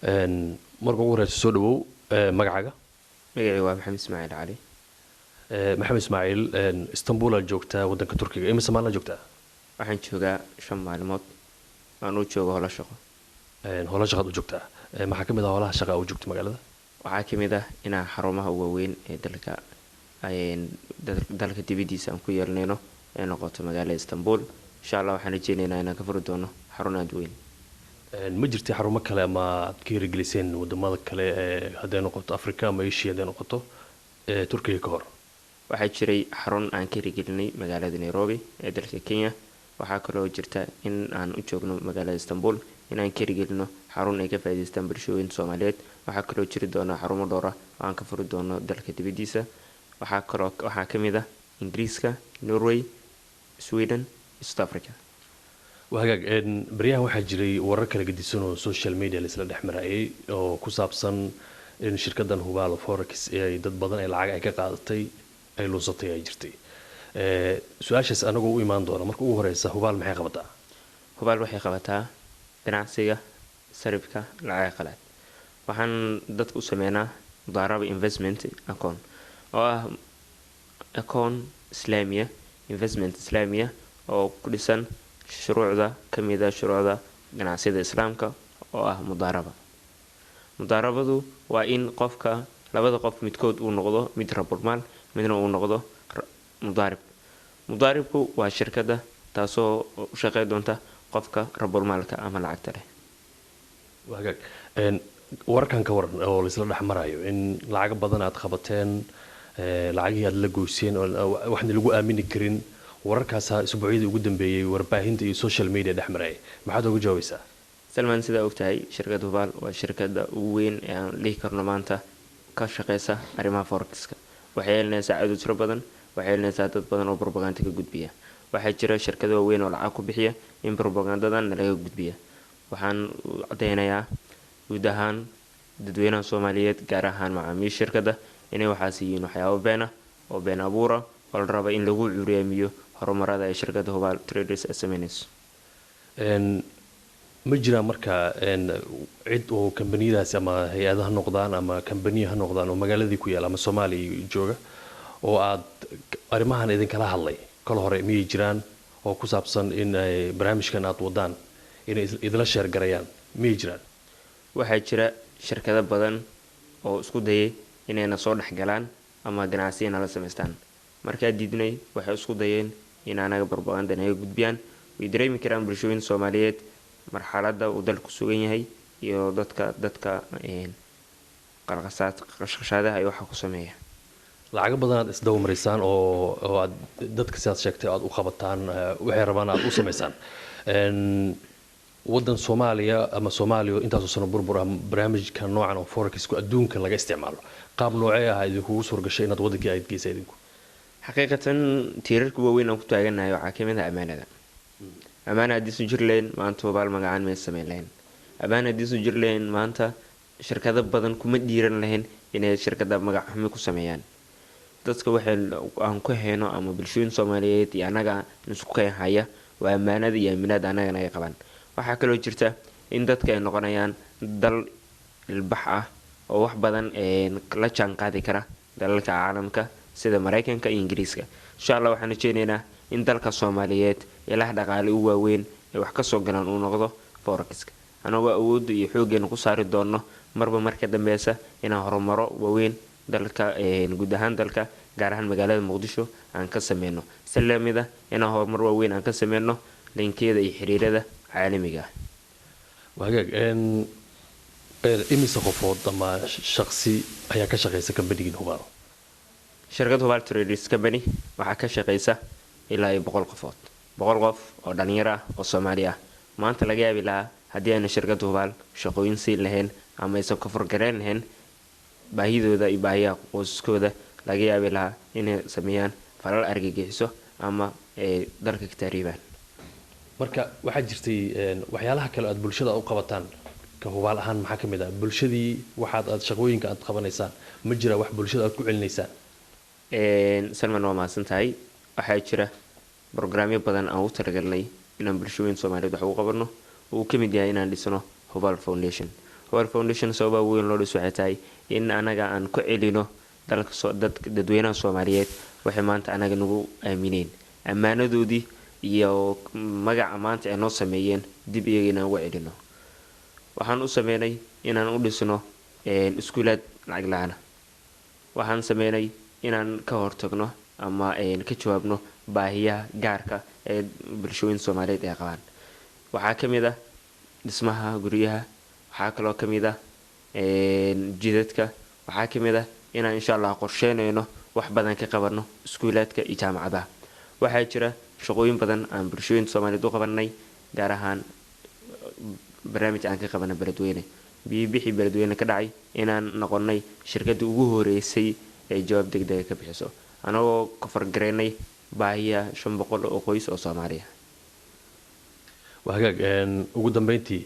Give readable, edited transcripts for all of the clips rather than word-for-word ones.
marka ugu horeysa soo dhawow magacaaga. magacaygu waa maxamed ismaaciil cali. maxamed ismaaciil, istanbul aad joogtaa waddanka turkiga, imise maalin joogtaa? waxaan joogaa 5 maalmood. aan u joogo holo shaqo. howlo shaqaad u joogtaa. maxaa ka mid ah howlaha shaqa u joogta magaalada? waxaa ka mid ah inaan xarumaha ugu waaweyn ee dalka dibadiisa aan ku yeelnayno ee noqoto magaalada istanbul. insha allah waxaan rajeynaynaa inaan ka furi doono xarun aad weyn. ma jirtay xarumo kale ama aad ka hirgeliseen wadamada kale ee hadday noqoto africa ama asia hadday noqoto turkiga ka hor? waxaa jiray xarun aan ka hirgelinay magaalada nairobi ee dalka kenya. waxaa kaloo jirta in aan u joogno magaalada istanbul inaan ka hirgelino xarun ay ka faa'iidaystaan bulshooyinka soomaaliyeed. waxaa kaloo jiri doona xarumo dhowr ah oo aan ka furi doono dalka dibadiisa. waxaa ka mid ah ingiriiska, norway, sweden, south africa. hagaag, baryahan waxaa jiray warar kala gedisan oo social media laisla dhex marayay oo ku saabsan in shirkadan hubaal forex ay dad badan ee lacag ay ka qaadatay ay lunsatay ay jirtay. su-aashaas anagoo u imaan doona, marka ugu horeysa hubaal maxay qabataa? hubaal waxay qabataa ganacsiga sarifka lacag qalaad. waxaan dadka u sameynaa mudaaraba investment account oo ah account islaamiya, investment islaamiya oo ku dhisan shuruucda kamida shuruucda ganacsiyada islaamka oo ah mudaarabadu waa in labada qof midkood uu noqdo mid rabulmaal, midna uu noqdo mudaaribku waa shirkada taasoo u shaqey doonta qofka rabulmaalka ama lacagta leh. hagaag, wararkan ka waran oo laisla dhex marayo in lacago badan aad qabateen, lacagihii aad la goyseen waxna lagu aamini karin, wararkaasa isbuucyadii ugu dambeeyay warbaahinta iyo social media dhex marayay, maxaad uga jawaabaysaa? salmaan, sidaa ogtahay shirkada hubaal waa shirkada ugu weyn ee aan dhihi karno maanta ka shaqeysa arrimaha forexka. waxay yeelanaysaa cadow tiro badan, waxay yeelanaysaa dad badan oo propaganda ka gudbiya. waxaa jira shirkado waaweyn oo lacag ku bixiya in propagandadan laga gudbiya. waxaan cadeynayaa guud ahaan dadweynaha soomaaliyeed, gaar ahaan macaamiisha shirkada, inay waxaas yihiin waxyaabo beena oo been abuura oo la raba in lagu cuuriyaamiyo horumarada ay shirkada hubaal traders ay sameynayso. ma jiraan marka cid oo kambaniyadaasi ama hay-adaha noqdaan ama kambaniya ha noqdaan oo magaaladii ku yaala ama soomaaliya jooga oo aad arrimahan idinkala hadlay kala hore miyay jiraan oo ku saabsan in barnaamijkan aad wadaan inay idila sheergarayaan miyay jiraan? waxaa jira shirkado badan oo isku dayay inayna soo dhexgalaan ama ganacsiya nala samaystaan. markaa diidnay waxay isku dayeen in anaga propaganda naga gudbiyaan. way dareemi karaan bulshooyinka soomaaliyeed marxalada uu dalku sugan yahay iyo dadka qashqashaadaha ay waxa ku sameeya. lacago badan aad isdaba maraysaan oo aad dadka sidaad sheegtay aad u qabataan, waxay rabaan aad u samaysaan. waddan soomaaliya ama soomaaliya intaasoo sano burbur ah barnaamijka noocan oo forexku adduunka laga isticmaalo, qaab noocee ah idinkugu suurgashay inaad waddankii aad geysa idinku? xaqiiqatan tiirarka waaweyn aan ku taaganahay waxaa ka mid ah ammaanada. ammaana haddiisu jir lahayn maanta hubaal magacaan may sameyn lahayn. ammaana haddiisu jir lahayn maanta shirkado badan kuma dhiiran lahayn inay shirkada magac xumi ku sameeyaan. dadka waxay aan ku hayno ama bulshooyin soomaaliyeed iyo anaga isku keen haya waa ammaanada iyo aaminaad anaga naga qabaan. waxaa kaloo jirta in dadka ay noqonayaan dal ilbax ah oo wax badan la jaan qaadi kara dalalka caalamka sida mareykanka iyo ingiriiska. insha allah waxaan rajeynaynaa in dalka soomaaliyeed ilaah dhaqaale u waaweyn ee wax kasoo galaan uu noqdo forexka. anagoo awoodda iyo xoogeena ku saari doono marba marka dambeysa inaan horumaro waaweyn dalka guud ahaan dalka, gaar ahaan magaalada muqdisho aan ka sameyno. si lamid ah inaan horumar waaweyn aan ka sameyno linkiyada iyo xiriirada caalamiga ah. hagaag, imise qofood ama shaqsi ayaa ka shaqeysa kambanigiin hubaal? shirkada hubaal traders company waxaa ka shaqeysa ilaa 100 qofood. 100 qof oo dhalinyaro ah oo soomaali ah. maanta laga yaabi lahaa haddii ayna shirkada hubaal shaqooyin siin lahayn ama aysan ka furgareyn lahayn baahidooda iyo baahiyaha qoysaskooda, laga yaabi lahaa inay sameeyaan falal argagixiso ama dalka ka taariibaan. marka waxaa jirtay waxyaalaha kale aad bulshada u qabataan ka hubaal ahaan maxaa ka mid ah? bulshadii aad shaqooyinka aad qabanaysaan ma jira wax bulshada aad ku celinaysaan? salman, waa mahadsan tahay. waxaa jira brograamyo badan aan u talagalnay inaan bulshooyin soomaaliyeed wax ugu qabano. uu ka mid yahay inaan dhisno hubaal foundation. Hubal Foundation sababa weyn loo dhiso waxay tahay in anaga aan ku celino dadweynaha Soomaaliyeed waxay maanta anaga nagu aamineen ammaanadoodii iyo magaca maanta ay noo sameeyeen dib iyagana ugu celino. Waxaan u sameynay inaan u dhisno iskuulaad lacag la'aan ah. Waxaan sameynay inaan ka hortagno ama ka jawaabno baahiyaha gaarka ee bulshooyinka Soomaaliyeed ay qabaan. Waxaa ka mid ah dhismaha guryaha, waxaa kaloo ka mid ah jidadka, waxaa ka mid ah inaan insha Allah qorsheynayno wax badan ka qabanno iskuulaadka iyo jaamacadaha. Waxaa jira shaqooyin badan aan bulshooyinka Soomaaliyeed u qabanay, gaar ahaan barnaamij aan ka qabanay Beledweyne. Bixi Beledweyne ka dhacay inaan noqonay shirkadii ugu horeysay ee jawaab degdeg ah ka bixiso anagoo ka fargareynay baahiyaha 500 oo qoys oo Soomaaliya. وهاجاج ugu dambeyntii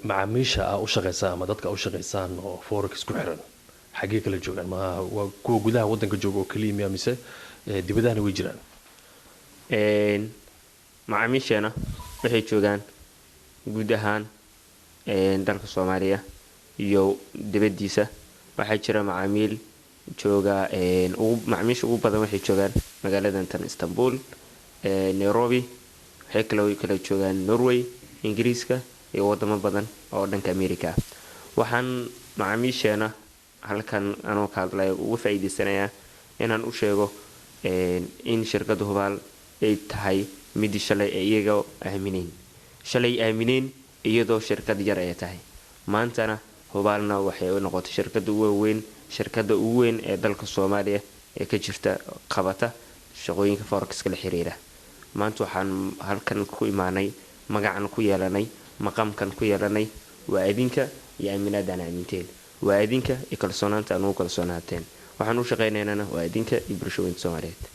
macaamiisha u shaqeysa ama dadka u shaqeysaan oo forex ku xiran xagee kala joogan ma waa kuwa gudaha wadanka jooga oo kaliya mise dibadana way jiraan macaamiishana waxay joogaan guud ahaan dalka Soomaaliya iyo dibadiisa. Waxaa jira macaamiil jooga macaamiisha ugu badan waxay joogaan magaalada Istanbul, Nairobi, waxay kala joogaan Norway, Ingiriiska iyo wadamo badan oo dhanka Amerika. Waxaan macaamiishana halkan anoo ka hadlay ugu faa'iideysanayaa inaan u sheego in shirkadda Hubal ay tahay mid shalay iyaga aamineen iyadoo shirkad yar ay tahay. Maantana Hubalna waxay noqotay shirkadda ugu weyn ee dalka Soomaaliya ee ka jirta qabata shaqooyinka forex la xiriira. Maanta waxaan halkan ku imaanay magacan ku yeelanay maqamkan ku yeelanay waa idinka iyo aaminaadana aaminteen, waa idinka iyo kalsoonaanta aanu kalsoonaateen. Waxaan u shaqeynaynaa waa idinka iyo bulshooyinka Soomaaliyeed.